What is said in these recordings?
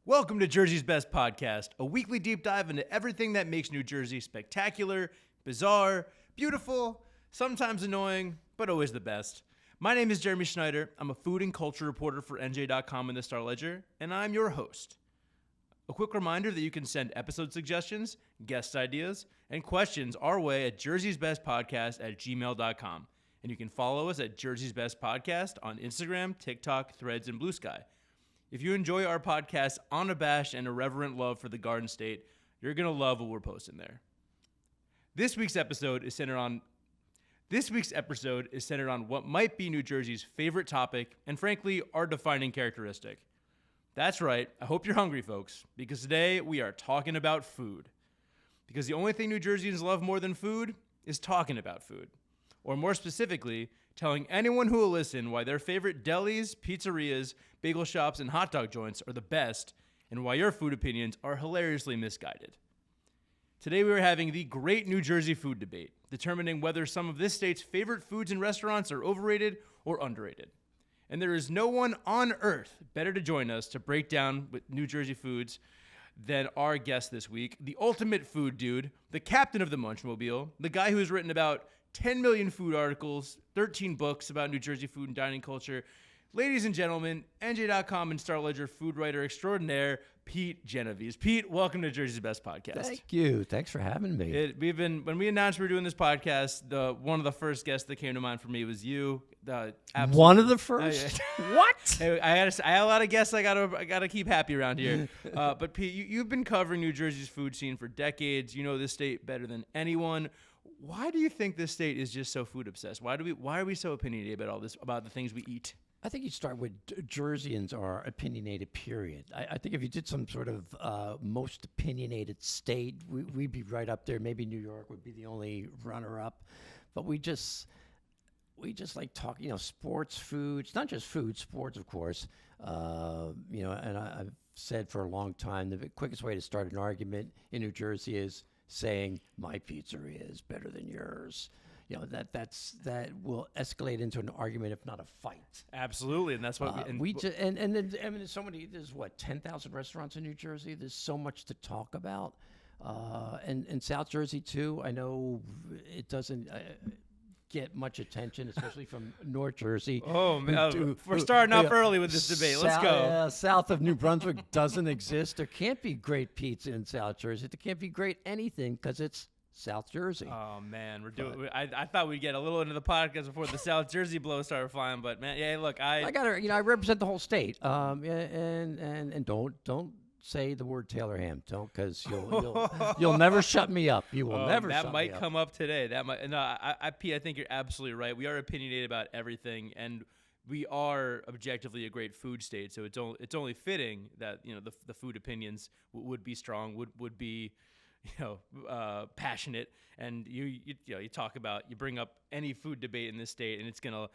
Welcome to Jersey's Best Podcast, a weekly deep dive into everything that makes New Jersey spectacular, bizarre, beautiful, sometimes annoying, but always the best. My name is Jeremy Schneider. I'm a food and culture reporter for NJ.com and the Star Ledger, and I'm your host. A quick reminder that you can send episode suggestions, guest ideas, and questions our way at jerseysbestpodcast@gmail.com. And you can follow us at Jersey's Best Podcast on Instagram, TikTok, Threads, and Blue Sky. If you enjoy our podcast, unabashed and irreverent love for the Garden State, you're going to love what we're posting there. This week's episode is centered on what might be New Jersey's favorite topic and, frankly, our defining characteristic. That's right. I hope you're hungry, folks, because today we are talking about food. Because the only thing New Jerseyans love more than food is talking about food. Or more specifically, telling anyone who will listen why their favorite delis, pizzerias, bagel shops, and hot dog joints are the best, and why your food opinions are hilariously misguided. Today we are having the great New Jersey food debate, determining whether some of this state's favorite foods and restaurants are overrated or underrated. And there is no one on earth better to join us to break down with New Jersey foods than our guest this week, the ultimate food dude, the captain of the MunchMobile, the guy who has written about 10 million food articles, 13 books about New Jersey food and dining culture. Ladies and gentlemen, NJ.com and Star Ledger food writer extraordinaire, Pete Genovese. Pete, welcome to Jersey's Best Podcast. Thank you. Thanks for having me. When we announced we were doing this podcast, one of the first guests that came to mind for me was you. One of the first? What? Hey, I had a lot of guests I gotta keep happy around here. But Pete, you've been covering New Jersey's food scene for decades. You know this state better than anyone. Why do you think this state is just so food obsessed? Why are we so opinionated about all this, about the things we eat? I think you start with Jerseyans are opinionated, period. I think if you did some sort of most opinionated state, we'd be right up there. Maybe New York would be the only runner-up. But we just like talking, sports, foods, not just food, sports, of course. And I've said for a long time, the quickest way to start an argument in New Jersey is saying my pizzeria is better than yours. That will escalate into an argument, if not a fight. Absolutely, and that's what there's so many. There's 10,000 restaurants in New Jersey. There's so much to talk about, and South Jersey too. I know it doesn't get much attention, especially from North Jersey. Oh man, we're starting off early with this debate. Let's go. South of New Brunswick doesn't exist. There can't be great pizza in South Jersey. There can't be great anything because it's South Jersey. Oh man, I thought we'd get a little into the podcast before the South Jersey blows started flying, but man, yeah, look, I I represent the whole state. And don't say the word Taylor ham, because you'll never shut me up. You will never. That might come up today. Pete, I think you're absolutely right. We are opinionated about everything, and we are objectively a great food state. So it's only fitting that the food opinions would be strong, would be passionate, and you bring up any food debate in this state, and it's gonna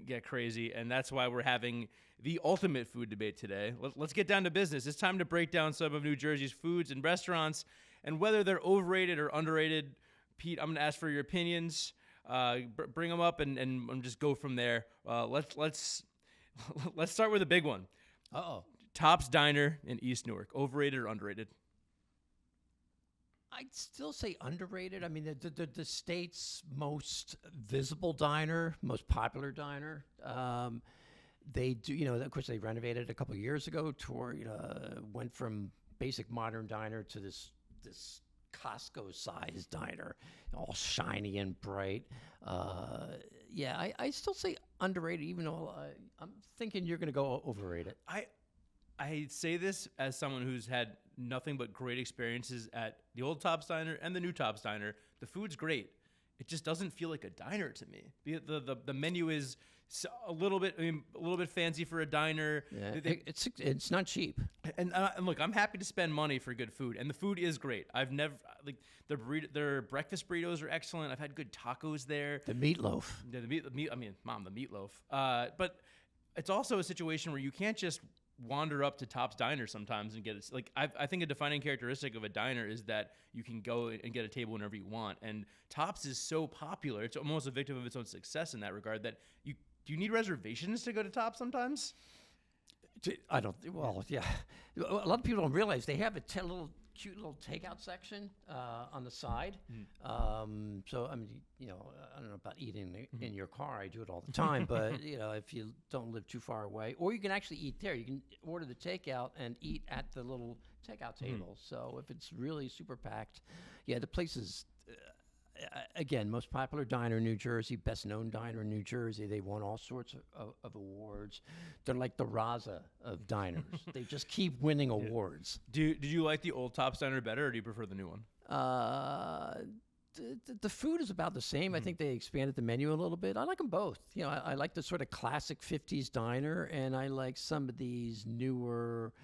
get crazy, and that's why we're having the ultimate food debate today. Let's get down to business. It's time to break down some of New Jersey's foods and restaurants, and whether they're overrated or underrated. Pete, I'm gonna ask for your opinions. Bring them up, and just go from there. Let's start with a big one. Tops Diner in East Newark, overrated or underrated? I'd still say underrated. I mean, the state's most visible diner, most popular diner. They do, of course, they renovated a couple of years ago. Went from basic modern diner to this Costco-sized diner, all shiny and bright. I still say underrated, even though I'm thinking you're going to go overrated. I say this as someone who's had nothing but great experiences at the old Tops Diner and the new Tops Diner. The food's great. It just doesn't feel like a diner to me. The menu is a little bit fancy for a diner. Yeah, it's not cheap. And look, I'm happy to spend money for good food, and the food is great. I've never their breakfast burritos are excellent. I've had good tacos there. The meatloaf. The meatloaf. But it's also a situation where you can't just wander up to Tops Diner sometimes and get it. Like I think a defining characteristic of a diner is that you can go and get a table whenever you want. And Tops is so popular; it's almost a victim of its own success in that regard. That do you need reservations to go to Tops sometimes? I don't. Well, yeah. A lot of people don't realize they have a cute little takeout section on the side. So I mean, I don't know about eating in your car. I do it all the time. But if you don't live too far away, or you can actually eat there. You can order the takeout and eat at the little takeout table. So if it's really super packed, yeah, the place is. Again, most popular diner in New Jersey, best known diner in New Jersey. They won all sorts of awards. They're like the Raza of diners. They just keep winning awards. Did you like the old Tops Diner better, or do you prefer the new one? The food is about the same. I think they expanded the menu a little bit. I like them both. I like the sort of classic 50s diner, and I like some of these newer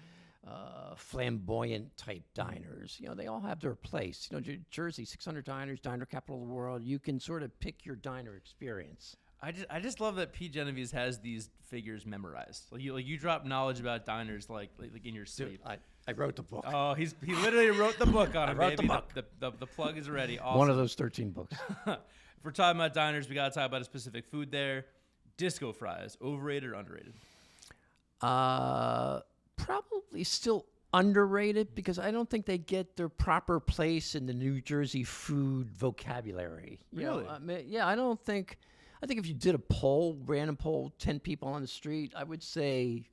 flamboyant type diners. They all have their place. Jersey, 600 diners, diner capital of the world. You can sort of pick your diner experience. I just love that Pete Genovese has these figures memorized. Like you drop knowledge about diners like in your sleep. I wrote the book. Oh, he literally wrote the book on it. I wrote baby. the book. The plug is ready. Awesome. One of those 13 books. If we're talking about diners, we got to talk about a specific food there. Disco fries, overrated or underrated? Probably still underrated because I don't think they get their proper place in the New Jersey food vocabulary. Really? I don't think. I think if you did a random poll, 10 people on the street, I would say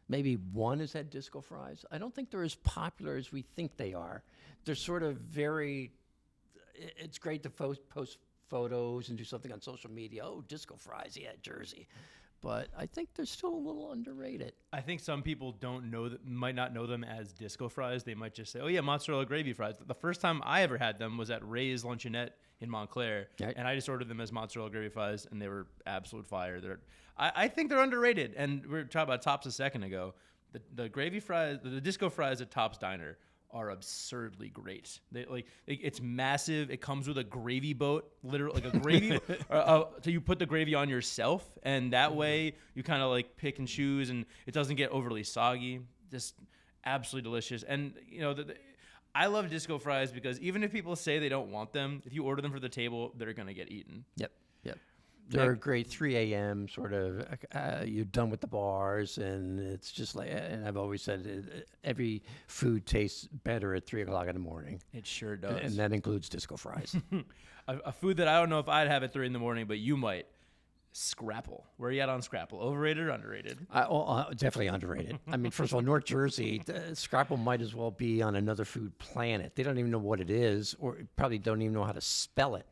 maybe one has had disco fries. I don't think they're as popular as we think they are. They're sort of very. It's great to post photos and do something on social media. Oh, disco fries, yeah, Jersey. But I think they're still a little underrated. I think some people might not know them as disco fries. They might just say, "Oh yeah, mozzarella gravy fries." The first time I ever had them was at Ray's Luncheonette in Montclair, and I just ordered them as mozzarella gravy fries, and they were absolute fire. I think they're underrated. And we were talking about Tops a second ago. The gravy fries, the disco fries at Tops Diner are absurdly great. It's massive. It comes with a gravy boat, literally like a gravy. So you put the gravy on yourself, and that way you kind of like pick and choose, and it doesn't get overly soggy. Just absolutely delicious. And I love disco fries because even if people say they don't want them, if you order them for the table, they're gonna get eaten. Yep. They're a great 3 a.m. sort of, you're done with the bars, and it's just like, and I've always said every food tastes better at 3 o'clock in the morning. It sure does. And that includes disco fries. a food that I don't know if I'd have at 3 in the morning, but you might. Scrapple. Where are you at on Scrapple? Overrated or underrated? Definitely underrated. I mean, first of all, North Jersey, Scrapple might as well be on another food planet. They don't even know what it is, or probably don't even know how to spell it.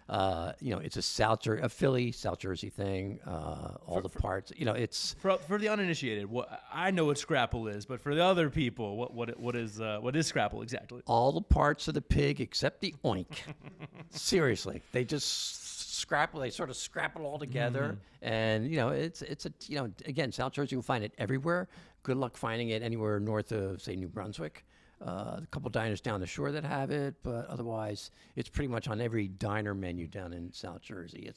It's a Philly, South Jersey thing. All the parts, it's for the uninitiated. I know what Scrapple is, but for the other people, what is Scrapple exactly? All the parts of the pig except the oink. Seriously, they just scrapple. They sort of scrapple all together, and it's again, South Jersey, you'll find it everywhere. Good luck finding it anywhere north of, say, New Brunswick. A couple diners down the shore that have it, but otherwise it's pretty much on every diner menu down in South Jersey.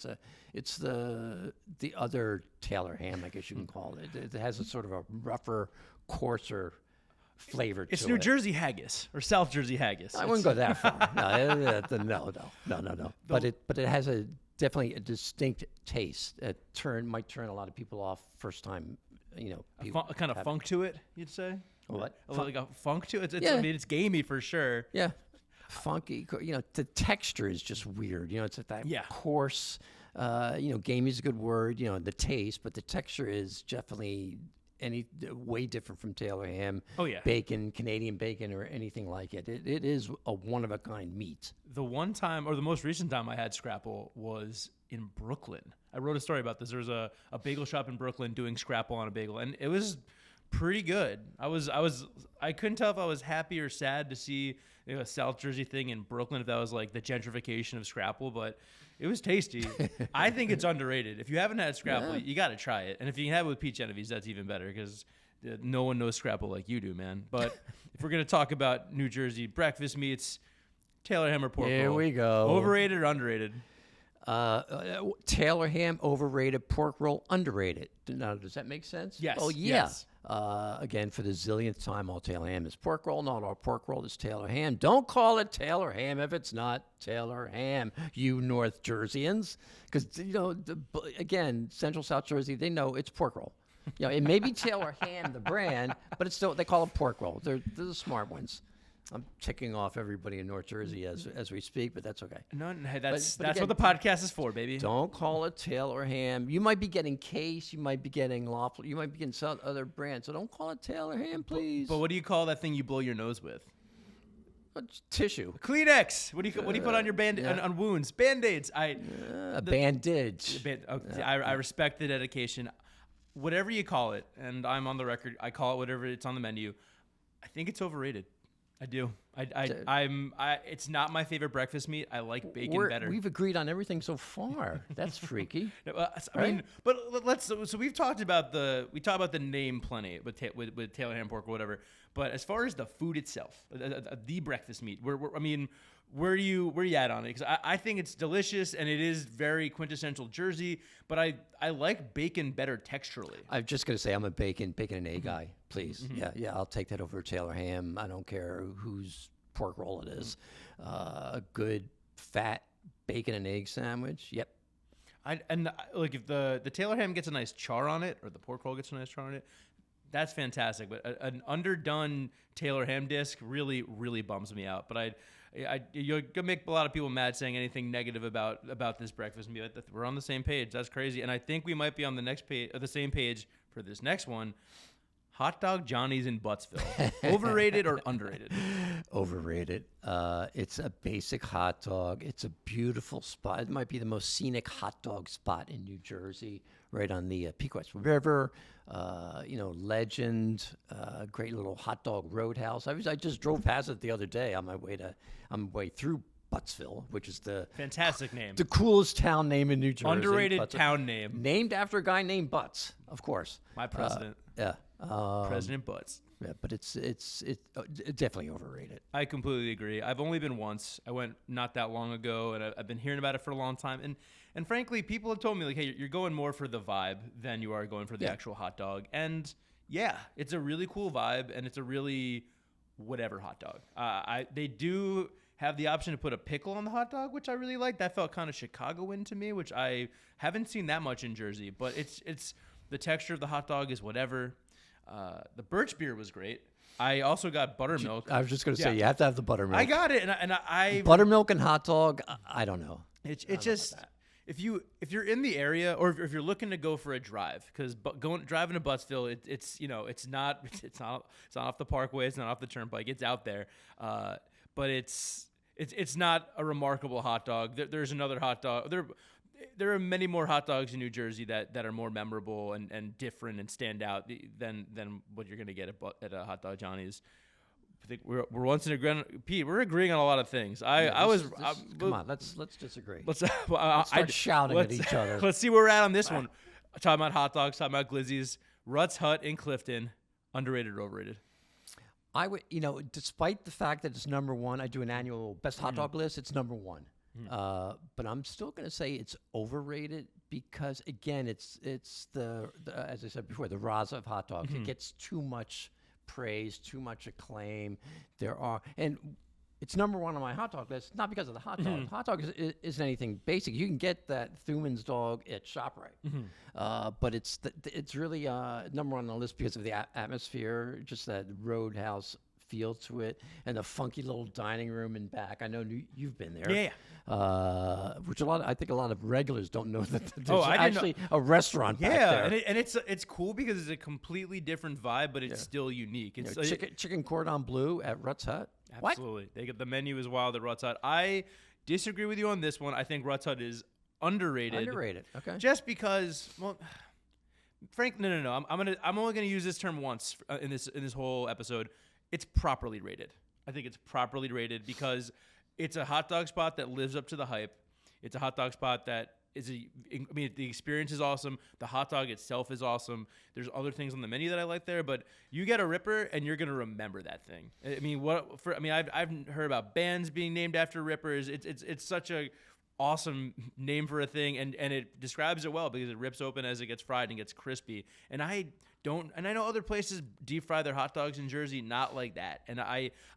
It's the other Taylor ham, I guess you can call it. It has a sort of a rougher, coarser flavor to it. It's New Jersey haggis or South Jersey haggis. I wouldn't go that far. No. But it has definitely a distinct taste that might turn a lot of people off first time. A kind of funk to it, you'd say. What? Like a funk to it? Yeah. I mean, it's gamey for sure. Yeah. Funky. The texture is just weird. It's that coarse, gamey is a good word, the taste, but the texture is definitely way different from Taylor ham. Oh, yeah. Bacon, Canadian bacon, or anything like it. It is a one-of-a-kind meat. The one time, or the most recent time I had Scrapple was in Brooklyn. I wrote a story about this. There was a bagel shop in Brooklyn doing Scrapple on a bagel, and it was pretty good. I couldn't tell if I was happy or sad to see a South Jersey thing in Brooklyn, if that was like the gentrification of Scrapple, but it was tasty. I think it's underrated. If you haven't had Scrapple, you got to try it. And if you can have it with Pete Genovese, that's even better because no one knows Scrapple like you do, man. But if we're going to talk about New Jersey breakfast meats, Taylor ham or pork roll. Here we go. Overrated or underrated? Taylor ham, overrated. Pork roll, underrated. Now, does that make sense? Yes. Oh, yeah. Yes. Again, for the zillionth time, all Taylor ham is pork roll. Not all pork roll is Taylor ham. Don't call it Taylor ham if it's not Taylor ham, you North Jerseyans. Because, again, Central South Jersey, they know it's pork roll. You know, it may be Taylor Ham, the brand, but it's still, they call it pork roll. They're the smart ones. I'm ticking off everybody in North Jersey as we speak, but that's okay. No, hey, that's But again, what the podcast is for, baby. Don't call it Taylor Ham. You might be getting Case, you might be getting Lawful, you might be getting some other brands. So don't call it Taylor Ham, please. But what do you call that thing you blow your nose with? Tissue. Kleenex. What do you put on your on wounds? Band-Aids. Bandage. I respect the dedication. Whatever you call it, and I'm on the record, I call it whatever it's on the menu. I think it's overrated. I do. It's not my favorite breakfast meat. I like bacon better. We've agreed on everything so far. That's freaky. I mean, but let's. So we've talked about the name plenty with Taylor Ham pork or whatever. But as far as the food itself, the breakfast meat, where are you at on it? Because I think it's delicious and it is very quintessential Jersey. But I like bacon better texturally. I'm just gonna say I'm a bacon and egg guy. Please, yeah, I'll take that over Taylor Ham. I don't care whose pork roll it is. A good fat bacon and egg sandwich. Yep. Like if the Taylor Ham gets a nice char on it, or the pork roll gets a nice char on it, that's fantastic. But an underdone Taylor Ham disc really bums me out. But you're gonna make a lot of people mad saying anything negative about this breakfast meal. We're on the same page. That's crazy. And I think we might be on the same page for this next one. Hot Dog Johnny's in Buttsville. Overrated or underrated? Overrated. It's a basic hot dog. It's a beautiful spot. It might be the most scenic hot dog spot in New Jersey, right on the Pequot River. Legend. Great little hot dog roadhouse. I just drove past it the other day on my way through Buttsville, which is the fantastic name, the coolest town name in New Jersey. Underrated town name, named after a guy named Butts, of course. My president. Yeah. President Butts. Yeah, but it's definitely overrated. I completely agree. I've only been once. I went not that long ago, and I've been hearing about it for a long time. And frankly, people have told me, like, hey, you're going more for the vibe than you are going for the actual hot dog. And yeah, it's a really cool vibe, and it's a really whatever hot dog. They do have the option to put a pickle on the hot dog, which I really like. That felt kind of Chicagoan to me, which I haven't seen that much in Jersey. But it's the texture of the hot dog is whatever. The birch beer was great. I also got buttermilk. I was just going to say, you have to have the buttermilk. I got it, and I buttermilk and hot dog. I don't know. It's just if you're in the area, or if you're looking to go for a drive, because driving to Buttsville, it's not off the Parkway, it's not off the Turnpike, it's out there, but it's not a remarkable hot dog. There's another hot dog. There are many more hot dogs in New Jersey that are more memorable and different and stand out than what you're going to get at a Hot Dog Johnny's. I think we're once in agreement. Pete, we're agreeing on a lot of things. Come on, let's disagree. Let's start shouting at each other. Let's see where we're at on this one. Talking about hot dogs, talking about glizzies. Rutt's Hut in Clifton, underrated or overrated? I would, despite the fact that it's number one, I do an annual best hot dog list. It's number one. But I'm still going to say it's overrated because, again, it's the as I said before, the Raza of hot dogs. It gets too much praise, too much acclaim. And it's number one on my hot dog list, not because of the hot dog. Hot dog isn't anything basic. You can get that Thuman's dog at ShopRite, but it's really number one on the list because of the atmosphere, just that roadhouse feel to it, and the funky little dining room in back. I know you've been there. Yeah. Which I think a lot of regulars don't know that there's actually a restaurant back there. And it's cool because it's a completely different vibe, but it's still unique. It's chicken cordon bleu at Rutt's Hut. Absolutely. What? The menu is wild at Rutt's Hut. I disagree with you on this one. I think Rutt's Hut is underrated. Underrated. Okay. Just because, well, Frank, no. I'm only gonna use this term once in this whole episode. It's properly rated. I think it's properly rated because it's a hot dog spot that lives up to the hype. It's a hot dog spot that the experience is awesome. The hot dog itself is awesome. There's other things on the menu that I like there, but you get a Ripper and you're gonna remember that thing. I've heard about bands being named after Rippers. It's such a awesome name for a thing, and it describes it well because it rips open as it gets fried and gets crispy. And I know other places deep fry their hot dogs in Jersey, not like that. And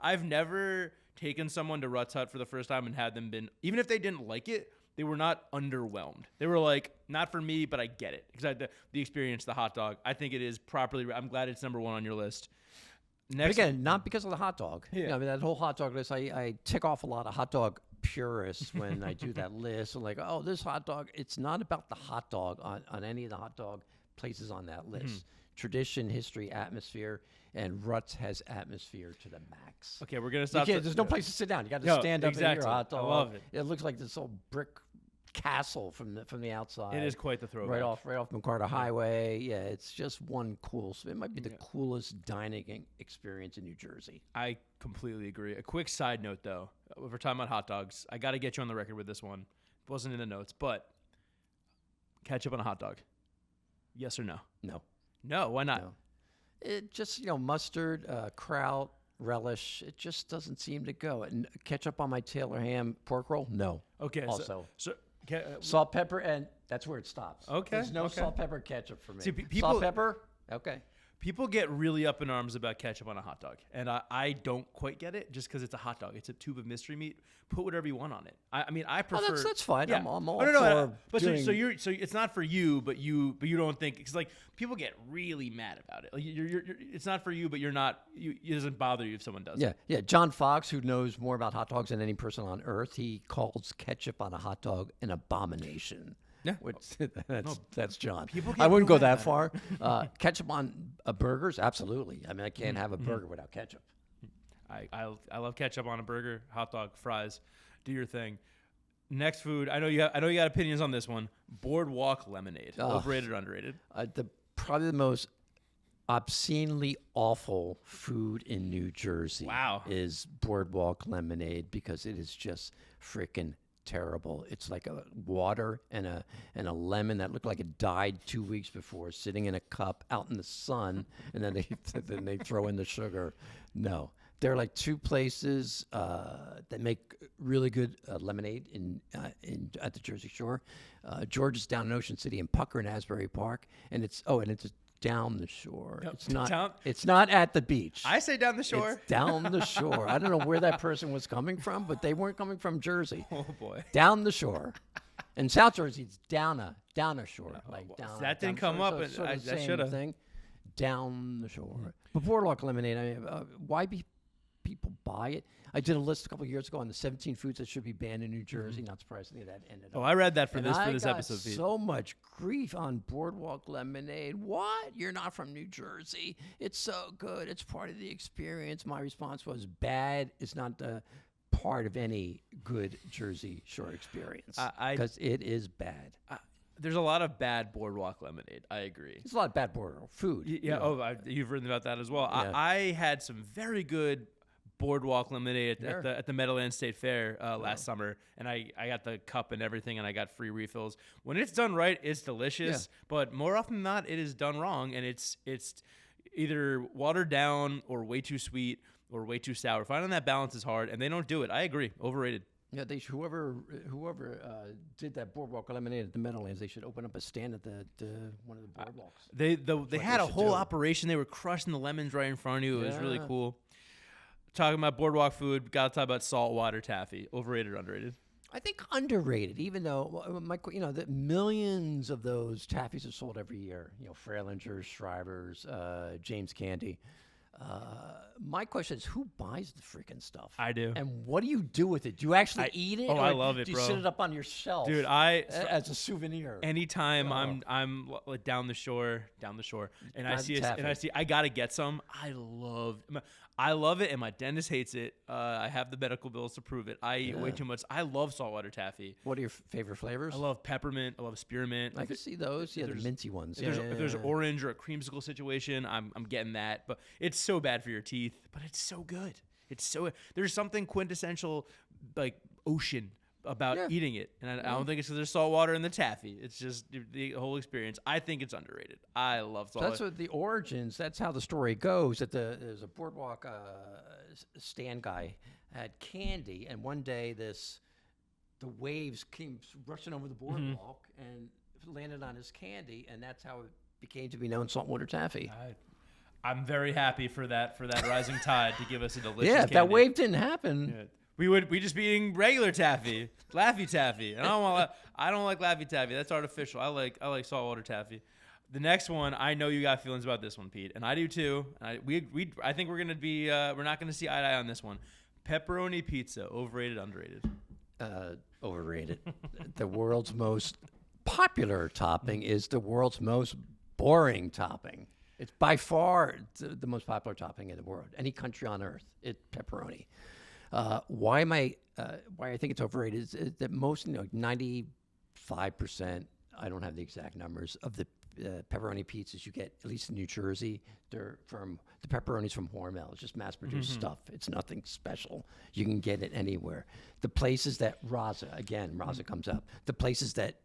I've never taken someone to Rutt's Hut for the first time and had them even if they didn't like it, they were not underwhelmed. They were like, not for me, but I get it. Because the experience, the hot dog, I think it is properly. I'm glad it's number 1 on your list. But again, not because of the hot dog. Yeah. You know, I mean, that whole hot dog list, I tick off a lot of hot dog purists when I do that list. I'm like, oh, this hot dog, it's not about the hot dog on any of the hot dog places on that list. Tradition, history, atmosphere, and Rutt has atmosphere to the max. Okay, we're going to stop. There's no place to sit down. You got to stand up and eat your hot dog. I love it. It looks like this old brick castle from the outside. It is quite the throwback. Right off McCarter Highway. Yeah, it's just one cool. It might be the coolest dining experience in New Jersey. I completely agree. A quick side note, though, if we're talking about hot dogs, I got to get you on the record with this one. It wasn't in the notes, but ketchup on a hot dog. Yes or no? No, why not? No. It just, mustard, kraut, relish. It just doesn't seem to go. And ketchup on my Taylor ham pork roll? No. Okay. Also. Okay, salt, pepper, and that's where it stops. Okay. There's no salt, pepper, ketchup for me. See, people, salt, pepper? Okay. People get really up in arms about ketchup on a hot dog, and I don't quite get it just because it's a hot dog. It's a tube of mystery meat. Put whatever you want on it. I mean, I prefer. That's fine. Yeah. I'm all no, for but doing... so it's not for you, but you don't think because like people get really mad about it. Like you're it's not for you, but you're not. It doesn't bother you if someone does. Yeah. John Fox, who knows more about hot dogs than any person on earth, he calls ketchup on a hot dog an abomination. Yeah, that's John. People I wouldn't go really that far. Ketchup on burgers, absolutely. I mean, I can't have a burger without ketchup. I love ketchup on a burger, hot dog, fries. Do your thing. Next food. I know you got opinions on this one. Boardwalk lemonade. Overrated or underrated? Probably the most obscenely awful food in New Jersey. Wow. Is Boardwalk lemonade because it is just freaking terrible. It's like a water and a lemon that looked like it died 2 weeks before, sitting in a cup out in the sun, and then they throw in the sugar. No, there are like 2 places that make really good lemonade at the Jersey Shore. George's down in Ocean City, and Pucker in Asbury Park, and it's down the shore. Yep. It's not at the beach. I say down the shore. It's down the shore. I don't know where that person was coming from, but they weren't coming from Jersey. Oh boy. Down the shore. In South Jersey, it's down a shore. That didn't come up. I should have. Down the shore. But Boardwalk lemonade. I mean, why people buy it? I did a list a couple of years ago on the 17 foods that should be banned in New Jersey. Not surprisingly, that ended up. Oh, I read that for this I got episode. Pete. So much grief on Boardwalk lemonade. What? You're not from New Jersey. It's so good. It's part of the experience. My response was bad. It's not the part of any good Jersey Shore experience because it is bad. There's a lot of bad Boardwalk lemonade. I agree. There's a lot of bad Boardwalk food. Yeah. You've written about that as well. Yeah. I had some very good Boardwalk lemonade at the Meadowlands State Fair last summer, and I got the cup and everything, and I got free refills. When it's done right, it's delicious, but more often than not, it is done wrong, and it's either watered down or way too sweet or way too sour. Finding that balance is hard, and they don't do it. I agree. Overrated. Yeah, whoever did that Boardwalk lemonade at the Meadowlands, they should open up a stand at one of the boardwalks. They had a whole operation. They were crushing the lemons right in front of you. It was really cool. Talking about Boardwalk food, got to talk about saltwater taffy. Overrated or underrated? I think underrated, even though the millions of those taffies are sold every year. Freilingers, Shrivers, James Candy. My question is, who buys the freaking stuff? I do. And what do you do with it? Do you actually eat it? Oh, I love it, do you bro. Sit it up on your shelf, dude? As a souvenir. Anytime I'm like down the shore, and I gotta get some. I love it, and my dentist hates it. I have the medical bills to prove it. I eat way too much. I love saltwater taffy. What are your favorite flavors? I love peppermint. I love spearmint. I can see those. Yeah, the minty ones. If there's orange or a creamsicle situation, I'm getting that. But it's so bad for your teeth. But it's so good. There's something quintessential, like ocean, about eating it, and I don't think it's because there's salt water in the taffy. It's just the whole experience. I think it's underrated. I love salt. That's what the origins. That's how the story goes. There's a Boardwalk stand guy had candy, and one day the waves came rushing over the boardwalk and landed on his candy, and that's how it became to be known saltwater taffy. I'm very happy for that rising tide to give us a delicious. Yeah, if candy. that wave didn't happen. Yeah. we just be eating regular taffy, Laffy Taffy. And I don't like Laffy Taffy. That's artificial. I like saltwater taffy. The next one, I know you got feelings about this one, Pete, and I do too. I think we're gonna be we're not gonna see eye to eye on this one. Pepperoni pizza, overrated, underrated? Overrated. The world's most popular topping is the world's most boring topping. It's by far the most popular topping in the world. Any country on earth, it's pepperoni. Why I think it's overrated is that most, 95%, I don't have the exact numbers, of the pepperoni pizzas you get, at least in New Jersey, they're from the pepperoni's from Hormel. It's just mass-produced stuff. It's nothing special. You can get it anywhere. The places that Raza comes up. The places that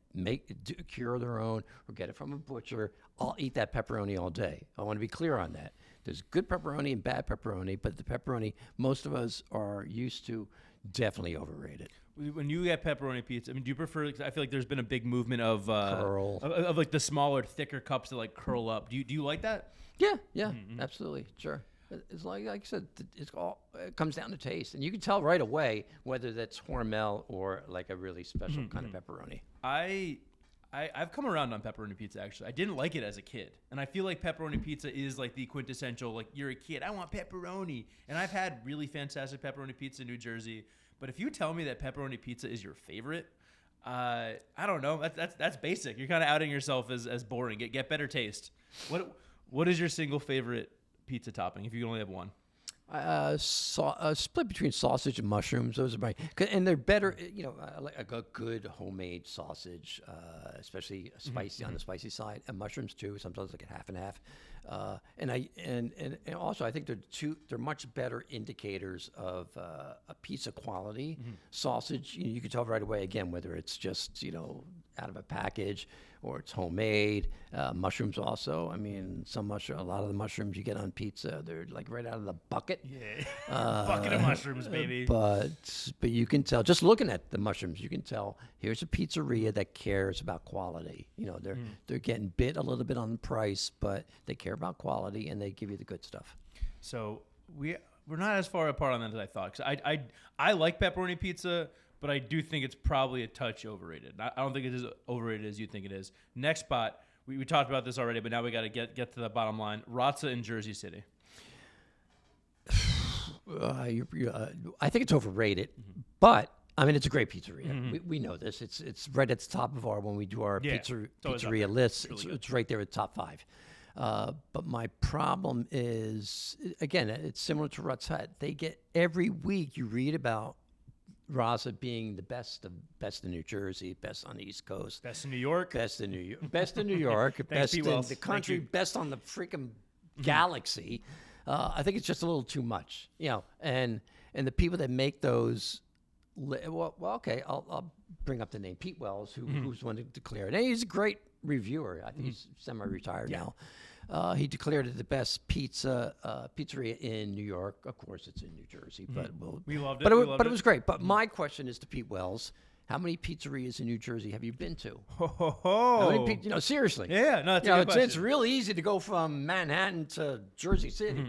cure their own or get it from a butcher, I'll eat that pepperoni all day. I want to be clear on that. There's good pepperoni and bad pepperoni, but the pepperoni most of us are used to, definitely overrated. When you get pepperoni pizza, I mean, do you prefer? I feel like there's been a big movement of Curl. of like the smaller, thicker cups that like curl up. Do you like that? Yeah, absolutely, sure. It's like I said, it comes down to taste, and you can tell right away whether that's Hormel or like a really special kind of pepperoni. I've come around on pepperoni pizza, actually. I didn't like it as a kid. And I feel like pepperoni pizza is like the quintessential, like, you're a kid, I want pepperoni. And I've had really fantastic pepperoni pizza in New Jersey. But if you tell me that pepperoni pizza is your favorite, I don't know. That's basic. You're kind of outing yourself as boring. Get better taste. What is your single favorite pizza topping, if you can only have one? Split between sausage and mushrooms. Those are and they're better. I like a good homemade sausage, especially spicy on the spicy side, and mushrooms too. Sometimes like a half and half. And also I think they're much better indicators of a pizza quality. Sausage, you can tell right away again whether it's just out of a package or it's homemade. Mushrooms also. I mean, a lot of the mushrooms you get on pizza, they're like right out of the bucket. Yeah, bucket of mushrooms, baby. But you can tell, just looking at the mushrooms, you can tell here's a pizzeria that cares about quality. They're getting bit a little bit on the price, but they care about quality and they give you the good stuff. So we're not as far apart on that as I thought. 'Cause I like pepperoni pizza, but I do think it's probably a touch overrated. I don't think it is overrated as you think it is. Next spot, we talked about this already, but now we got to get to the bottom line. Razza in Jersey City. I think it's overrated, but I mean it's a great pizzeria. We know this. It's right at the top of when we do our pizzeria lists. It's right there at the top 5. But my problem is, again, it's similar to Rutt's Hut. They get every week you read about Raza being the best in New Jersey, best on the East Coast, best in New York, best in New York, best in the country, best on the freaking galaxy. I think it's just a little too much, and the people that make those. Well, okay, I'll bring up the name Pete Wells, who's the one to declare it. And he's a great reviewer. I think he's semi-retired now. He declared it the best pizzeria in New York. Of course, it's in New Jersey, but we loved it. But it was great. But my question is to Pete Wells: how many pizzerias in New Jersey have you been to? How many seriously. Yeah, no, that's a good question. It's really easy to go from Manhattan to Jersey City.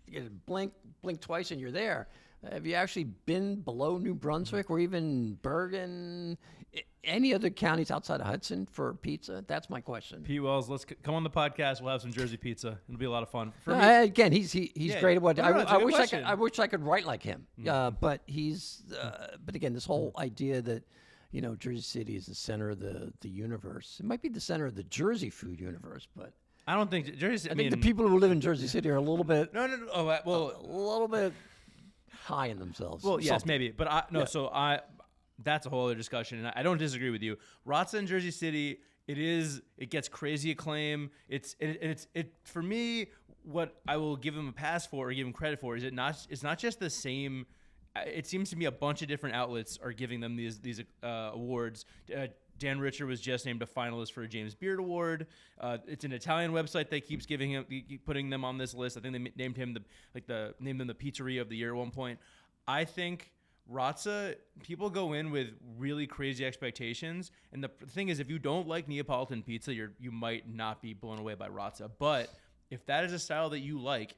You blink twice and you're there. Have you actually been below New Brunswick or even Bergen, any other counties outside of Hudson for pizza? That's my question. Pete Wells, let's come on the podcast. We'll have some Jersey pizza. It'll be a lot of fun. Again, he's great at what I wish I could write like him. But again, this whole idea that Jersey City is the center of the universe. It might be the center of the Jersey food universe, but I don't think Jersey. I think the people who live in Jersey City are a little bit. No. Oh, well, a little bit high in themselves. Well, yes, maybe, but that's a whole other discussion, and I don't disagree with you. Razza in Jersey City, it gets crazy acclaim. It's for me, what I will give them a pass for or give them credit for is it's not just the same. It seems to me a bunch of different outlets are giving them these awards. Dan Richer was just named a finalist for a James Beard Award. It's an Italian website that keeps putting them on this list. I think they named him named them the Pizzeria of the Year at one point. I think Razza, people go in with really crazy expectations, and the thing is, if you don't like Neapolitan pizza, you might not be blown away by Razza. But if that is a style that you like,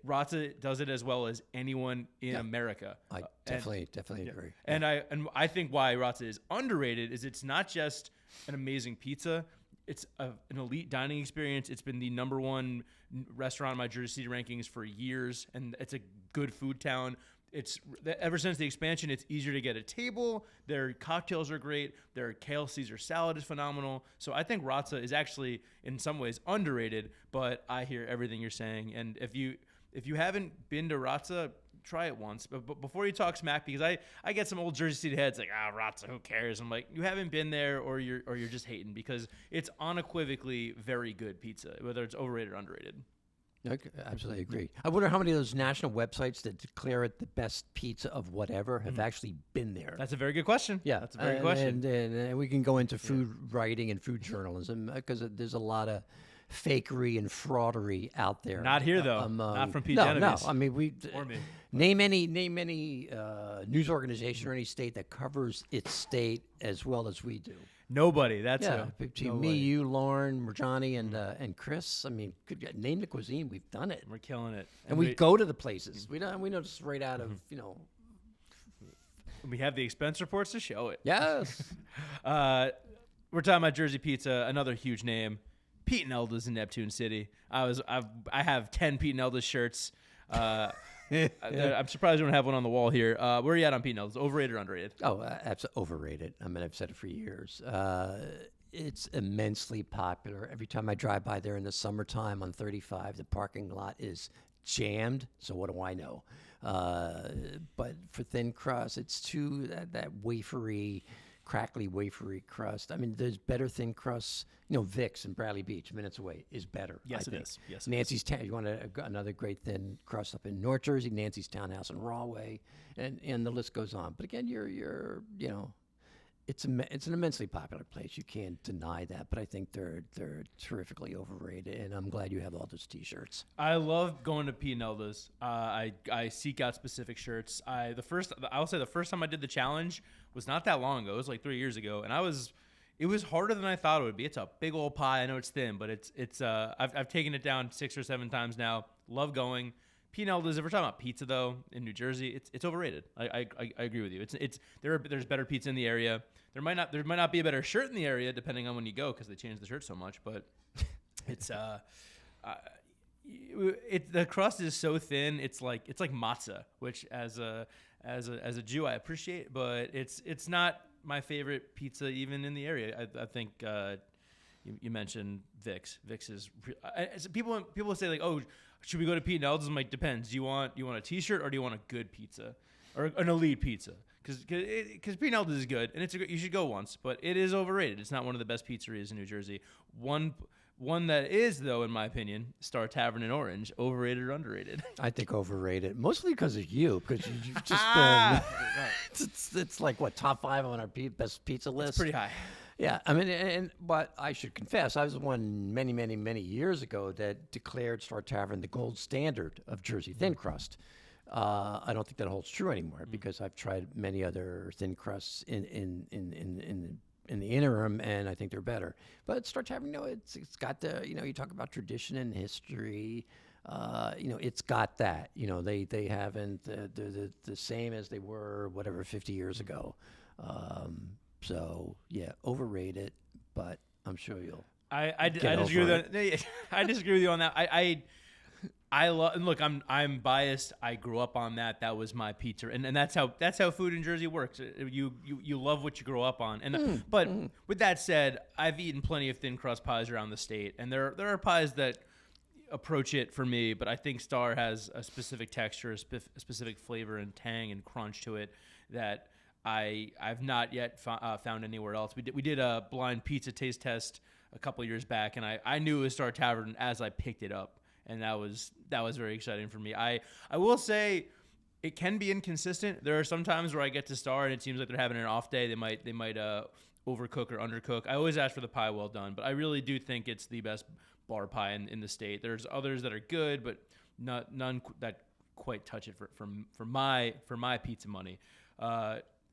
Razza does it as well as anyone in America. I definitely agree. And I think why Razza is underrated is it's not just an amazing pizza. It's an elite dining experience. It's been the number one restaurant in my Jersey City rankings for years, and it's a good food town. It's ever since the expansion, it's easier to get a table. Their cocktails are great. Their kale Caesar salad is phenomenal. So I think Razza is actually in some ways underrated, but I hear everything you're saying. And if you haven't been to Razza, try it once. But before you talk smack, because I get some old Jersey City heads like, Razza, who cares? I'm like, you haven't been there, or you're just hating, because it's unequivocally very good pizza, whether it's overrated or underrated. Okay, absolutely agree. I wonder how many of those national websites that declare it the best pizza of whatever have actually been there. That's a very good question. Yeah, that's a very good question. And we can go into food writing and food journalism, because there's a lot of fakery and fraudery out there. Not here though. Not from Pete Genovese. No. I mean, or me. Name any news organization or any state that covers its state as well as we do. Nobody. That's between me, you, Lauren, Marjani, and Chris. I mean, name the cuisine. We've done it. We're killing it. And we go to the places. We know just right out of We have the expense reports to show it. Yes. We're talking about Jersey Pizza, another huge name. Pete and Elda's in Neptune City. I have 10 Pete and Elda's shirts. I'm surprised we don't have one on the wall here. Where are you at on Pete and Elda's? Overrated or underrated? Oh, absolutely overrated. I mean, I've said it for years. It's immensely popular. Every time I drive by there in the summertime on 35, the parking lot is jammed. So what do I know? But for thin crust, it's too that wafery, crackly, wafery crust. I mean, there's better thin crusts. Vic's in Bradley Beach, minutes away, is better. Yes, I it think. is. Yes, Nancy's Town. You want another great thin crust up in North Jersey, Nancy's Townhouse in Rahway, and the list goes on. But again, it's an immensely popular place. You can't deny that. But I think they're terrifically overrated, and I'm glad you have all those T-shirts. I love going to Pete and Elda's. I seek out specific shirts. I will say the first time I did the challenge was not that long ago. It was like 3 years ago, and it was harder than I thought it would be. It's a big old pie. I know it's thin, but I've taken it down 6 or 7 times now. Love going. Pete and Elda's, if we're talking about pizza though, in New Jersey, it's overrated. I agree with you. There's better pizza in the area. There might not be a better shirt in the area depending on when you go, because they change the shirt so much. But it's the crust is so thin. It's like matzah, which as a Jew I appreciate, but it's not my favorite pizza even in the area. I think you mentioned Vic's. Vic's is people say like, oh, should we go to Pete and Elda's? I'm like, depends. Do you want a T-shirt or do you want a good pizza or an elite pizza? Because Pete and Elda's is good and you should go once, but it is overrated. It's not one of the best pizzerias in New Jersey. One that is, though, in my opinion, Star Tavern in Orange, overrated or underrated? I think overrated, mostly because of you, because you've just been. It's like what, top 5 on our best pizza list? It's pretty high. Yeah, I mean, but I should confess, I was the one many years ago that declared Star Tavern the gold standard of Jersey thin crust. I don't think that holds true anymore because I've tried many other thin crusts in the interim, and I think they're better. But Star Tavern, it's got the, you talk about tradition and history. It's got that. They haven't they're the same as they were 50 years ago. So yeah, overrated, but I'm sure you'll. I disagree with that. I disagree with you on that. I love, and look, I'm biased. I grew up on that. That was my pizza, and that's how food in Jersey works. You love what you grow up on, and but with that said, I've eaten plenty of thin crust pies around the state, and there are pies that approach it for me, but I think Star has a specific texture, a specific flavor and tang and crunch to it that I've not yet found anywhere else. We did a blind pizza taste test a couple of years back, and I knew it was Star Tavern as I picked it up. And that was very exciting for me. I will say it can be inconsistent. There are some times where I get to Star and it seems like they're having an off day. They might overcook or undercook. I always ask for the pie well done, but I really do think it's the best bar pie in the state. There's others that are good, but none that quite touch it for my pizza money.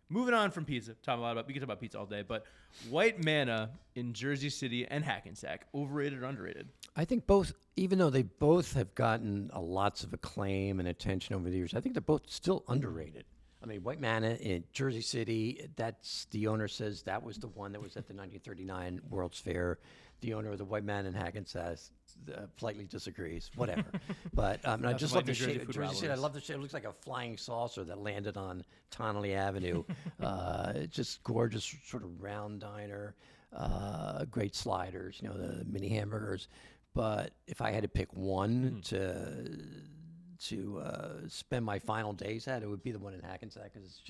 moving on from pizza. Talking a lot about we can talk about pizza all day, but White Manna in Jersey City and Hackensack, overrated or underrated? I think both, even though they both have gotten lots of acclaim and attention over the years, I think they're both still underrated. I mean, White Manna in Jersey City, that's the owner says that was the one that was at the 1939 World's Fair. The owner of the White Manna in Hackensack politely disagrees, whatever. But I just love the shape of Jersey City. I love the shape. It looks like a flying saucer that landed on Tonnelle Avenue. Just gorgeous, sort of round diner. Great sliders, the mini hamburgers. But if I had to pick one to spend my final days at, it would be the one in Hackensack because it's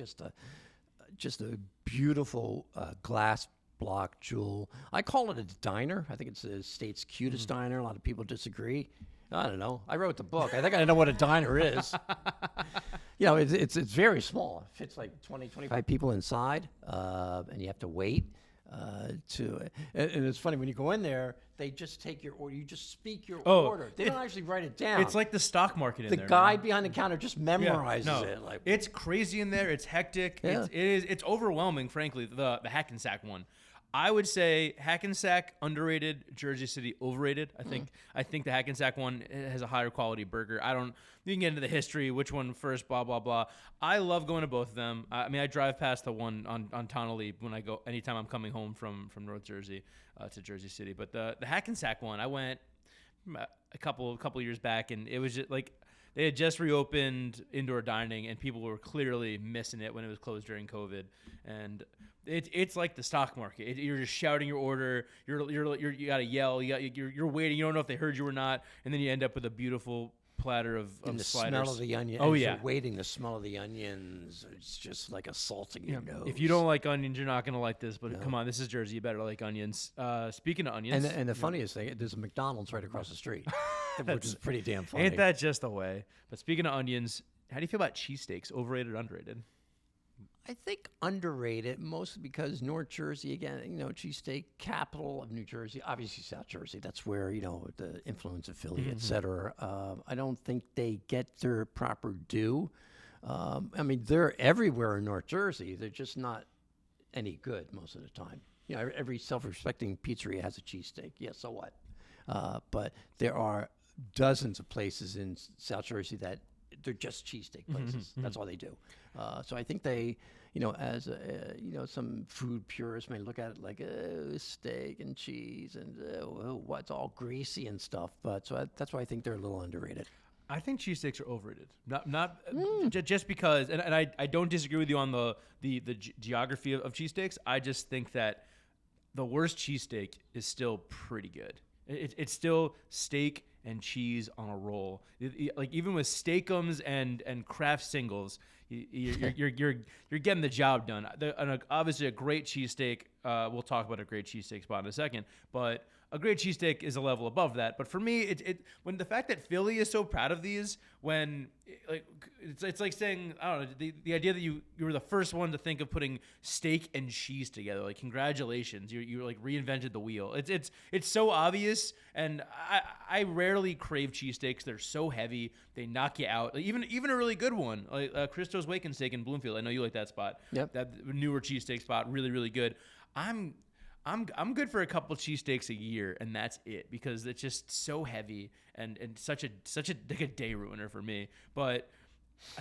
just a beautiful glass block jewel. I call it a diner. I think it's the state's cutest diner. A lot of people disagree. I don't know. I wrote the book. I think I know what a diner is. It's very small. It fits like 20, 25 people inside, and you have to wait. And it's funny when you go in there, they just take your order. You just speak your order. They don't actually write it down. It's like the stock market in there. The guy behind the counter just memorizes it. Like, it's crazy in there. It's hectic. Yeah. It's overwhelming, frankly. The Hackensack one. I would say Hackensack underrated, Jersey City overrated. I think the Hackensack one has a higher quality burger. You can get into the history, which one first, blah blah blah. I love going to both of them. I mean, I drive past the one on Tonnelle when I go anytime I'm coming home from North Jersey to Jersey City. But the Hackensack one, I went a couple years back, and it was just like they had just reopened indoor dining, and people were clearly missing it when it was closed during COVID. And it's like the stock market. You're just shouting your order. You gotta yell. You're waiting. You don't know if they heard you or not, and then you end up with a beautiful platter of and the sliders. Smell of the onion. Oh, as yeah. You're waiting. The smell of the onions. It's just like assaulting your nose. If you don't like onions, you're not gonna like this. But come on, this is Jersey. You better like onions. Speaking of onions, and the funniest thing, there's a McDonald's right across the street, which is pretty damn funny. Ain't that just the way? But speaking of onions, how do you feel about cheesesteaks? Overrated, underrated? I think underrated, mostly because North Jersey, again, cheesesteak capital of New Jersey, obviously South Jersey. That's where, the influence of Philly, et cetera. I don't think they get their proper due. I mean, they're everywhere in North Jersey. They're just not any good most of the time. Every self-respecting pizzeria has a cheesesteak. Yeah, so what? But there are dozens of places in South Jersey that they're just cheesesteak places. That's all they do. So I think they, as some food purists may look at it like steak and cheese and what's all greasy and stuff. But that's why I think they're a little underrated. I think cheesesteaks are overrated. Just because, and I don't disagree with you on the geography of cheesesteaks. I just think that the worst cheesesteak is still pretty good. It's still steak and cheese on a roll. Like even with steakums and craft singles, you're getting the job done. Obviously, a great cheesesteak. We'll talk about a great cheesesteak spot in a second, but a great cheesesteak is a level above that. But for me, when the fact that Philly is so proud of these, it's like saying, I don't know, the idea that you were the first one to think of putting steak and cheese together. Like, congratulations, you like reinvented the wheel. It's so obvious, and I rarely crave cheesesteaks. They're so heavy, they knock you out. Like, even a really good one, like Christo's Wake and Steak in Bloomfield. I know you like that spot. Yep. That newer cheesesteak spot, really really good. I'm good for a couple cheesesteaks a year, and that's it, because it's just so heavy and such a like a day ruiner for me. But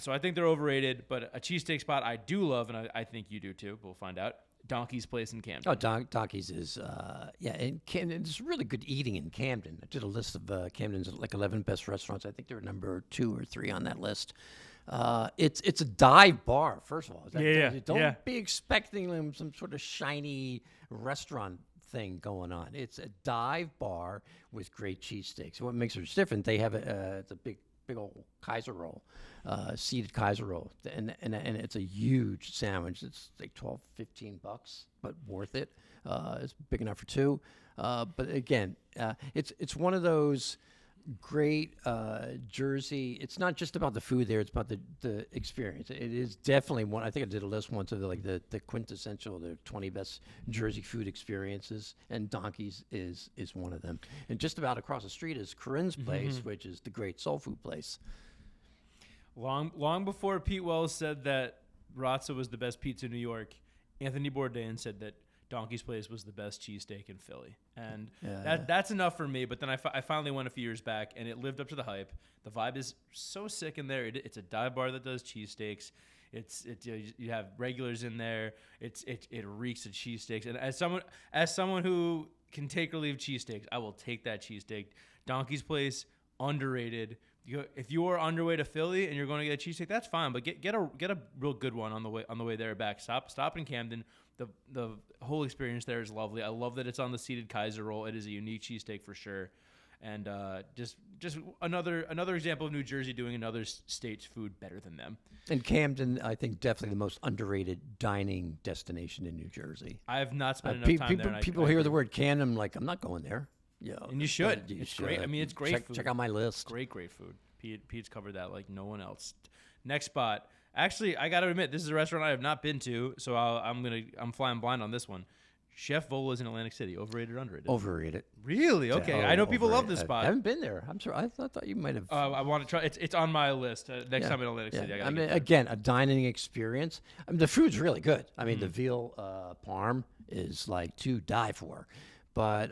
so I think they're overrated. But a cheesesteak spot I do love, and I think you do too. We'll find out. Donkey's Place in Camden. Oh, Donkey's is in Camden. It's really good eating in Camden. I did a list of Camden's like 11 best restaurants. I think they're number 2 or 3 on that list. It's a dive bar, first of all. Don't be expecting some sort of shiny restaurant thing going on. It's a dive bar with great cheesesteaks. What makes it different, they have it's a big old Kaiser roll, seeded Kaiser roll, and it's a huge sandwich. It's like $12-15, but worth it. It's big enough for 2. But again, it's one of those great Jersey. It's not just about the food there. It's about the experience. It is definitely one. I think I did a list once of the quintessential, the 20 best Jersey food experiences, and Donkey's is one of them. And just about across the street is Corinne's place, which is the great soul food place. Long before Pete Wells said that Razza was the best pizza in New York. Anthony Bourdain said that Donkey's Place was the best cheesesteak in Philly. And that's enough for me. But then I finally went a few years back, and it lived up to the hype. The vibe is so sick in there. It's a dive bar that does cheesesteaks. You have regulars in there. It reeks of cheesesteaks. And as someone who can take or leave cheesesteaks, I will take that cheesesteak. Donkey's Place, underrated. If you are on your way to Philly and you're going to get a cheesesteak, that's fine. But get a real good one on the way there back. Stop in Camden. The whole experience there is lovely. I love that it's on the seated Kaiser roll. It is a unique cheesesteak for sure. And just another example of New Jersey doing another state's food better than them. And Camden, I think, definitely the most underrated dining destination in New Jersey. I have not spent enough time there. People hear the word Camden, like, I'm not going there. Yeah, and you should. It's great. I mean, it's great food. Check out my list. Great food. Pete's covered that like no one else. Next spot. Actually, I got to admit, this is a restaurant I have not been to, so I'm flying blind on this one. Chef Vola's in Atlantic City. Overrated or underrated? Overrated. Really? Okay. I know people love this spot. I haven't been there. I'm sure. I thought you might have. I want to try. It's on my list. Next time in Atlantic City. I mean, again, a dining experience. I mean, the food's really good. I mean, the veal parm is like to die for. But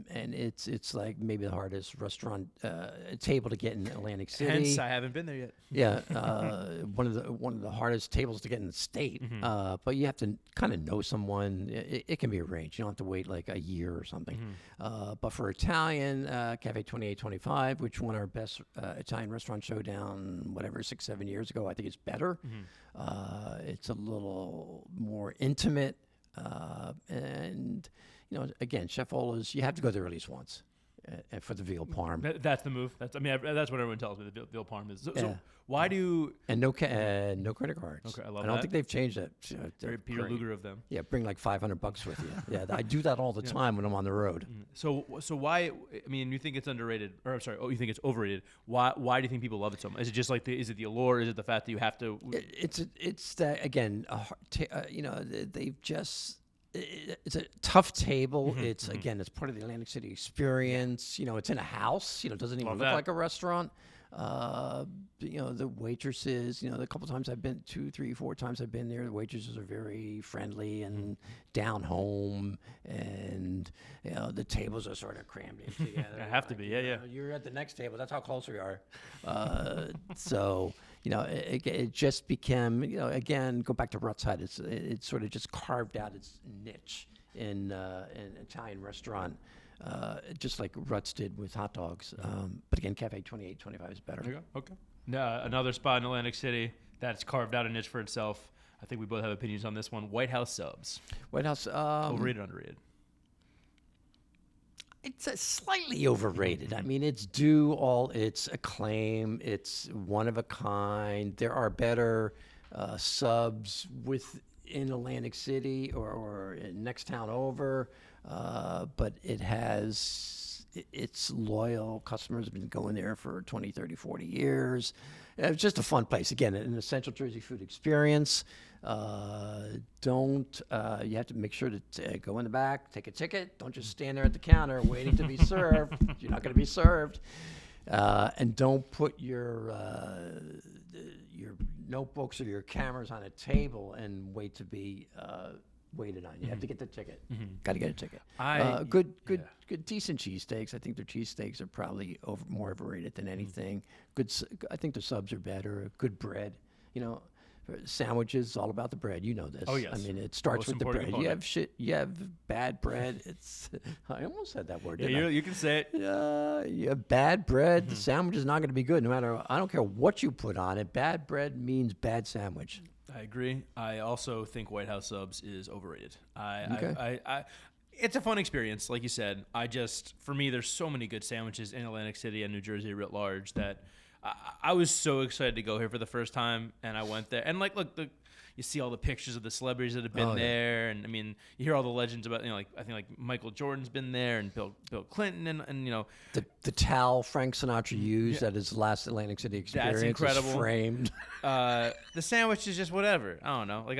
and it's like maybe the hardest restaurant table to get in Atlantic City. Hence, I haven't been there yet. Yeah, one of the hardest tables to get in the state. But you have to kind of know someone. It can be arranged. You don't have to wait like a year or something. But for Italian, Cafe 2825, which won our best Italian restaurant showdown, whatever, 6-7 years ago, I think it's better. It's a little more intimate and. You know, again, Chef Ola's, you have to go there at least once for the veal parm. That's the move. That's what everyone tells me, the veal parm is. So why do... And no credit cards. Okay, I love that. I don't think they've changed that. Very Peter Luger of them. Yeah, bring like $500 with you. Yeah, I do that all the time when I'm on the road. So why, I mean, you think it's underrated, or I'm sorry, you think it's overrated. Why do you think people love it so much? Is it just like, is it the allure? Is it the fact that you have to... It's that, again, they've just... It's a tough table. It's again, it's part of the Atlantic City experience. You know, it's in a house. You know, it doesn't even look like a restaurant. The waitresses. You know, the couple times I've been, 2, 3, 4 times I've been there, the waitresses are very friendly and down home, and you know the tables are sort of crammed in together. I have to be, yeah. You're at the next table. That's how close we are. So. You know, it just became, you know, again, go back to Rutt's Hut. It's sort of just carved out its niche in an Italian restaurant, just like Rutt's did with hot dogs. But again, Cafe 2825 is better. There you go. Okay. Another spot in Atlantic City that's carved out a niche for itself. I think we both have opinions on this one. White House Subs. White House. Overrated, underrated? It's slightly overrated. I mean, it's due all its acclaim. It's one of a kind. There are better subs within Atlantic City or next town over, but it has its loyal customers have been going there for 20, 30, 40 years. It's just a fun place. Again, an essential Jersey food experience. You have to make sure to go in the back, take a ticket. Don't just stand there at the counter waiting to be served. You're not going to be served. And don't put your notebooks or your cameras on a table and wait to be waited on. You have to get the ticket. Got to get a ticket. Good, decent cheesesteaks. I think their cheesesteaks are probably more overrated than anything. I think the subs are better. Good bread. You know, sandwiches, all about the bread. You know this. Oh yes. I mean, it starts with the bread. Component. You have bad bread. I almost said that word. Yeah, you can say it. You have bad bread. The sandwich is not going to be good. No matter. I don't care what you put on it. Bad bread means bad sandwich. I agree. I also think White House Subs is overrated. Okay. It's a fun experience, like you said. For me, there's so many good sandwiches in Atlantic City and New Jersey writ large that I was so excited to go here for the first time, and I went there. And look, you see all the pictures of the celebrities that have been there, and I mean, you hear all the legends about, I think like Michael Jordan's been there, and Bill Clinton, and you know, the towel Frank Sinatra used at his last Atlantic City experience. That's incredible. Is framed. The sandwich is just whatever. I don't know. Like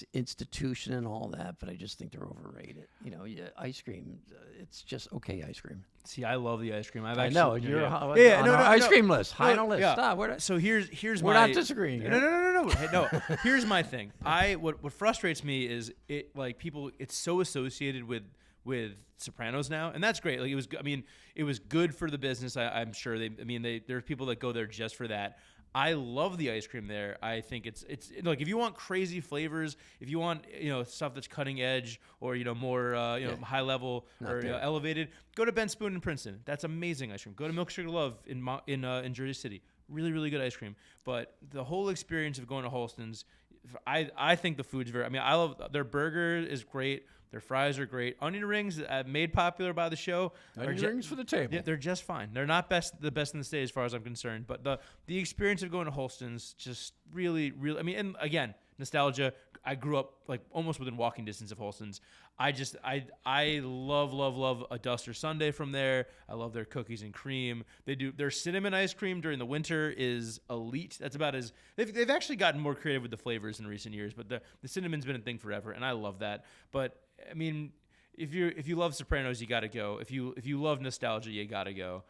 nice institution and all that, but I just think they're overrated. Ice cream, it's just okay ice cream. See, I love the ice cream. I know you're on no, our ice cream list, high on the list. Yeah. Stop. So here's we're my. not disagreeing. No. Hey, no. Here's my thing. What frustrates me is people. It's so associated with Sopranos now, and that's great. Like it was good for the business. I'm sure there's people that go there just for that. I love the ice cream there. I think it's like if you want crazy flavors, if you want stuff that's cutting edge or more high level or elevated, go to Ben Spoon in Princeton. That's amazing ice cream. Go to Milk Sugar Love in Jersey City. Really, really good ice cream. But the whole experience of going to Holston's, I think the food's very. I love their burger is great. Their fries are great. Onion rings, made popular by the show. Onion rings for the table. Yeah, they're just fine. They're not the best in the state as far as I'm concerned. But the experience of going to Holston's just really, really. And again, nostalgia. I grew up like almost within walking distance of Holston's. I love a Duster Sundae from there. I love their cookies and cream. Their cinnamon ice cream during the winter is elite. That's about as they've actually gotten more creative with the flavors in recent years. But the cinnamon's been a thing forever, and I love that. But if you love Sopranos, you got to go. If you love nostalgia, you got to go.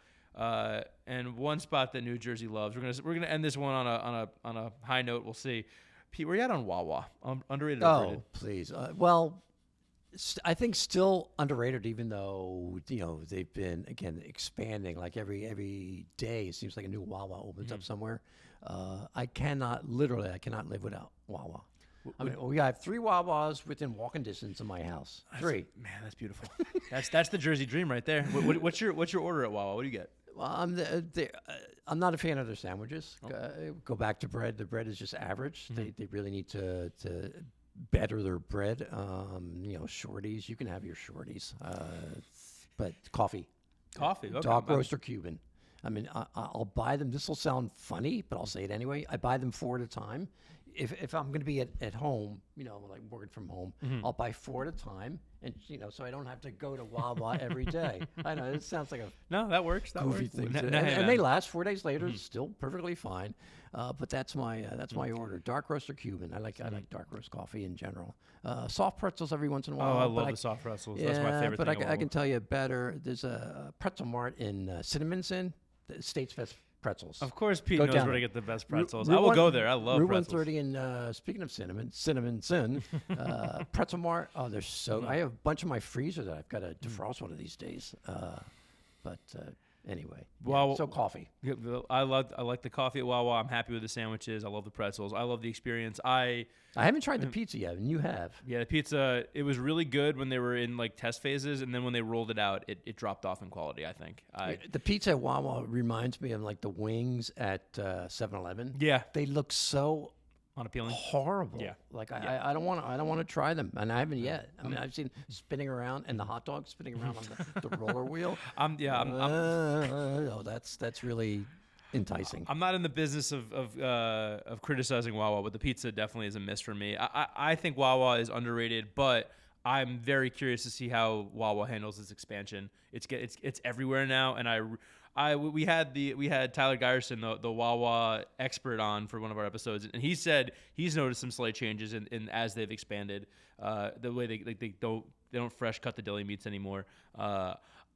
And one spot that New Jersey loves. We're gonna end this one on a high note. We'll see. Pete, where you at on Wawa? Underrated, overrated? Oh, please. I think still underrated, even though they've been again expanding. Like every day, it seems like a new Wawa opens up somewhere. I cannot live without Wawa. We have 3 Wawas within walking distance of my house. 3. Man, that's beautiful. that's the Jersey dream right there. What's your order at Wawa? What do you get? Well, I'm not a fan of their sandwiches. Go back to bread. The bread is just average. They really need to better their bread. Shorties. You can have your shorties, but coffee. Okay. Dark roast or Cuban. I'll buy them. This will sound funny, but I'll say it anyway. I buy them 4 at a time. If I'm going to be at home, like working from home, I'll buy 4 at a time, and so I don't have to go to Wawa every day. I know it sounds like that works. That goofy works. thing, and they last 4 days later, still perfectly fine. But that's my order: dark roast or Cuban. I like dark roast coffee in general. Soft pretzels every once in a while. Oh, I love the soft pretzels. That's my favorite. But thing I can tell you better. There's a pretzel mart in Cinnamon's in the State's Best Pretzels. Of course, Pete knows where to get the best pretzels. Route I will go there. I love Route pretzels. 130 and speaking of Cinnamon Sin, Pretzel Mart. Oh, they're so. I have a bunch of my freezer that I've got to defrost one of these days. But anyway, so coffee. Yeah, I like the coffee at Wawa. I'm happy with the sandwiches. I love the pretzels. I love the experience. I haven't tried the pizza yet, and you have. Yeah, the pizza, it was really good when they were in like test phases, and then when they rolled it out, it dropped off in quality, I think. The pizza at Wawa reminds me of like the wings at 7-Eleven. Yeah. They look so unappealing, horrible. Yeah. Like I don't want to try them, and I haven't yet. I've seen spinning around and the hot dog spinning around on the roller wheel. That's really enticing. I'm not in the business of criticizing Wawa, but the pizza definitely is a miss for me. I think Wawa is underrated, but I'm very curious to see how Wawa handles its expansion. It's everywhere now, and we had Tyler Guyerson, the Wawa expert, on for one of our episodes, and he said he's noticed some slight changes in as they've expanded. The way they don't fresh cut the deli meats anymore.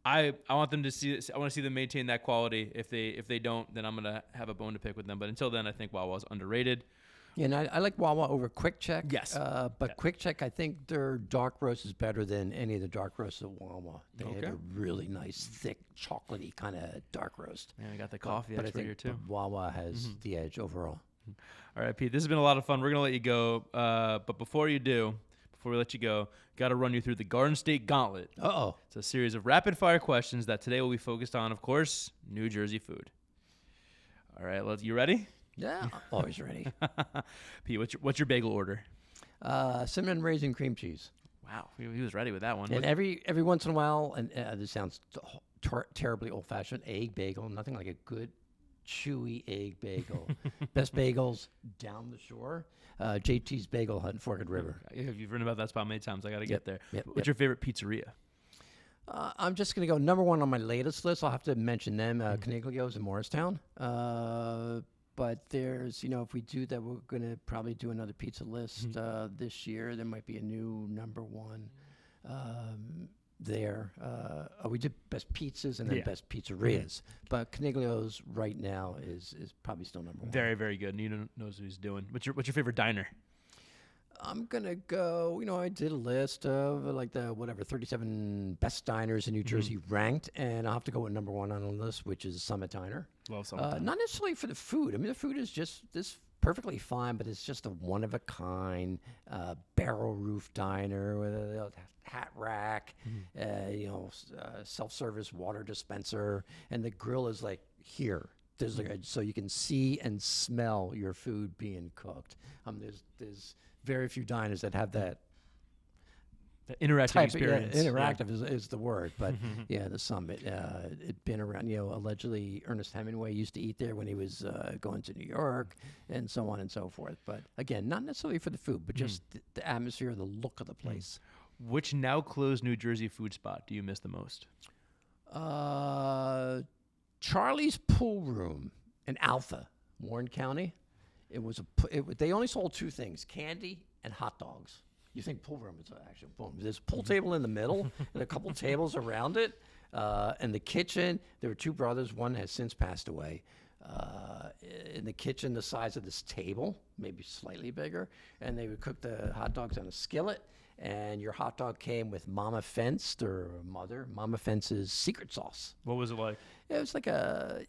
I want them to see. I want to see them maintain that quality. If they don't, then I'm gonna have a bone to pick with them. But until then, I think Wawa's underrated. Yeah, and I like Wawa over Quick Check. Yes. But Quick Check, I think their dark roast is better than any of the dark roasts at Wawa. They have a really nice, thick, chocolatey kind of dark roast. Yeah, I got the coffee but I expert think here too. Wawa has the edge overall. All right, Pete, this has been a lot of fun. We're gonna let you go, but before we let you go, got to run you through the Garden State Gauntlet. Uh-oh. It's a series of rapid-fire questions that today will be focused on, of course, New Jersey food. All right, you ready? Yeah, always ready. Pete, what's your bagel order? Cinnamon raisin cream cheese. Wow, he was ready with that one. And every once in a while, and this sounds terribly old-fashioned, egg bagel. Nothing like a good, chewy egg bagel. Best bagels down the shore. JT's Bagel Hut in Forked River. You've written about that spot many times. I got to get there. Yep, What's your favorite pizzeria? I'm just going to go number one on my latest list. I'll have to mention them, Caniglio's in Morristown. But there's, if we do that, we're going to probably do another pizza list this year. There might be a new number one there. We did best pizzas and then best pizzerias. But Caniglio's right now is probably still number one. Very, very good. Nino knows what he's doing. What's your favorite diner? I'm going to go, I did a list of like the 37 best diners in New Jersey ranked, and I'll have to go with number one on the list, which is Summit Diner. Love Summit Diner. Not necessarily for the food. I mean, the food is just this perfectly fine, but it's just a one-of-a-kind barrel roof diner with a hat rack, self-service water dispenser, and the grill is like here. There's so you can see and smell your food being cooked. There's very few diners that have that interactive experience. Interactive is the word, but the Summit. It'd been around. Allegedly Ernest Hemingway used to eat there when he was going to New York, and so on and so forth. But again, not necessarily for the food, but just the atmosphere, the look of the place. Which now closed New Jersey food spot do you miss the most? Charlie's Pool Room in Alpha, Warren County. They only sold two things: candy and hot dogs. You think pool room is actually boom. There's a pool table in the middle and a couple tables around it. And the kitchen, there were two brothers. One has since passed away. In the kitchen, the size of this table, maybe slightly bigger. And they would cook the hot dogs on a skillet. And your hot dog came with Mama Fenced, or Mama Fence's secret sauce. What was it like? It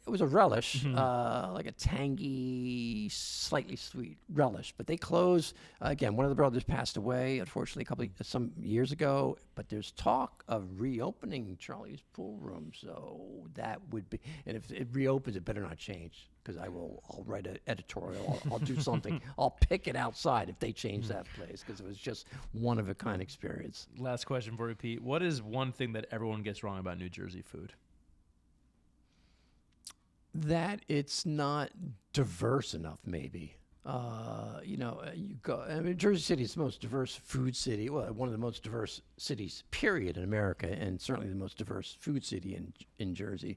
was a relish, like a tangy, slightly sweet relish. But they closed, again, one of the brothers passed away, unfortunately, some years ago. But there's talk of reopening Charlie's Pool Room. So that would be, and if it reopens, it better not change, because I'll write an editorial. I'll do something. I'll pick it outside if they change that place, because it was just one-of-a-kind experience. Last question for you, Pete. What is one thing that everyone gets wrong about New Jersey food? That it's not diverse enough, maybe. Jersey City is the most diverse food city. Well, one of the most diverse cities, period, in America, and certainly the most diverse food city in Jersey.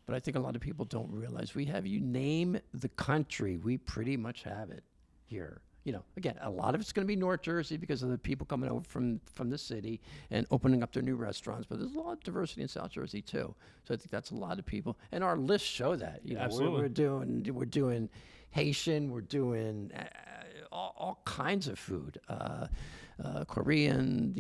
But I think a lot of people don't realize you name the country, we pretty much have it here. Again, a lot of it's going to be North Jersey because of the people coming over from the city and opening up their new restaurants. But there's a lot of diversity in South Jersey too. So I think that's a lot of people, and our lists show that. Absolutely. We're doing Haitian, we're doing all kinds of food. Korean,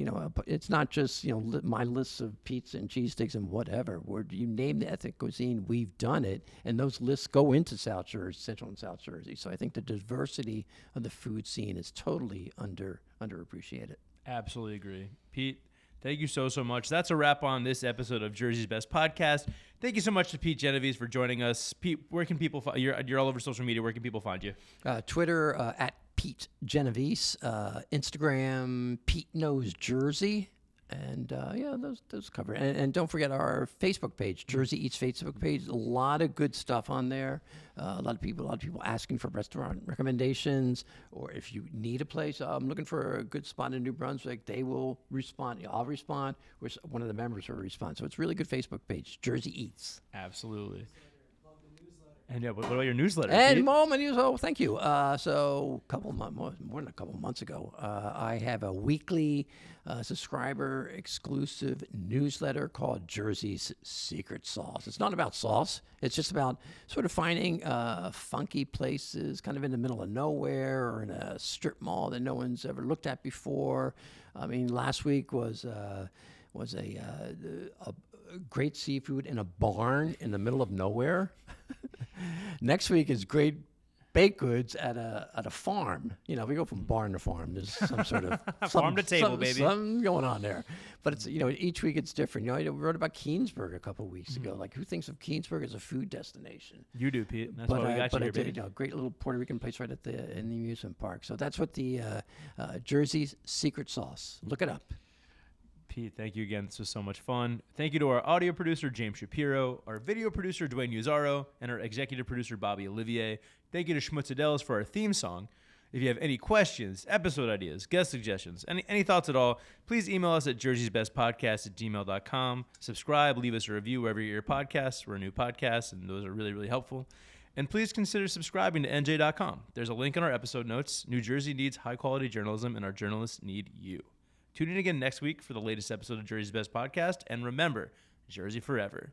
it's not just, my lists of pizza and cheesesteaks and whatever. You name the ethnic cuisine, we've done it, and those lists go into South Jersey, Central and South Jersey. So I think the diversity of the food scene is totally underappreciated. Absolutely agree. Pete, thank you so much. That's a wrap on this episode of Jersey's Best Podcast. Thank you so much to Pete Genovese for joining us. Pete, where can people find you? You're all over social media. Where can people find you? Twitter, at Pete Genovese, Instagram, Pete Knows Jersey, and those cover. And don't forget our Facebook page, Jersey Eats Facebook page. A lot of good stuff on there. A lot of people asking for restaurant recommendations, or if you need a place, I'm looking for a good spot in New Brunswick. They will respond. I'll respond. One of the members will respond. So it's a really good Facebook page, Jersey Eats. Absolutely. And what about your newsletter? And thank you. So more than a couple months ago, I have a weekly subscriber exclusive newsletter called Jersey's Secret Sauce. It's not about sauce. It's just about sort of finding funky places kind of in the middle of nowhere or in a strip mall that no one's ever looked at before. I mean, last week was a great seafood in a barn in the middle of nowhere. Next week is great baked goods at a farm. We go from barn to farm. There's some sort of farm to table, baby. Something going on there. But it's each week it's different. I wrote about Keensburg a couple of weeks ago. Like, who thinks of Keensburg as a food destination? You do, Pete. That's why we got you here, baby. Great little Puerto Rican place right in the amusement park. So that's what the Jersey's Secret Sauce. Look it up. Pete, thank you again. This was so much fun. Thank you to our audio producer, James Shapiro, our video producer, Dwayne Uzaro, and our executive producer, Bobby Olivier. Thank you to Schmutzadelis for our theme song. If you have any questions, episode ideas, guest suggestions, any thoughts at all, please email us at jerseysbestpodcast@gmail.com. Subscribe, leave us a review wherever you get your podcasts. We're a new podcast, and those are really, really helpful. And please consider subscribing to NJ.com. There's a link in our episode notes. New Jersey needs high-quality journalism, and our journalists need you. Tune in again next week for the latest episode of Jersey's Best Podcast. And remember, Jersey forever.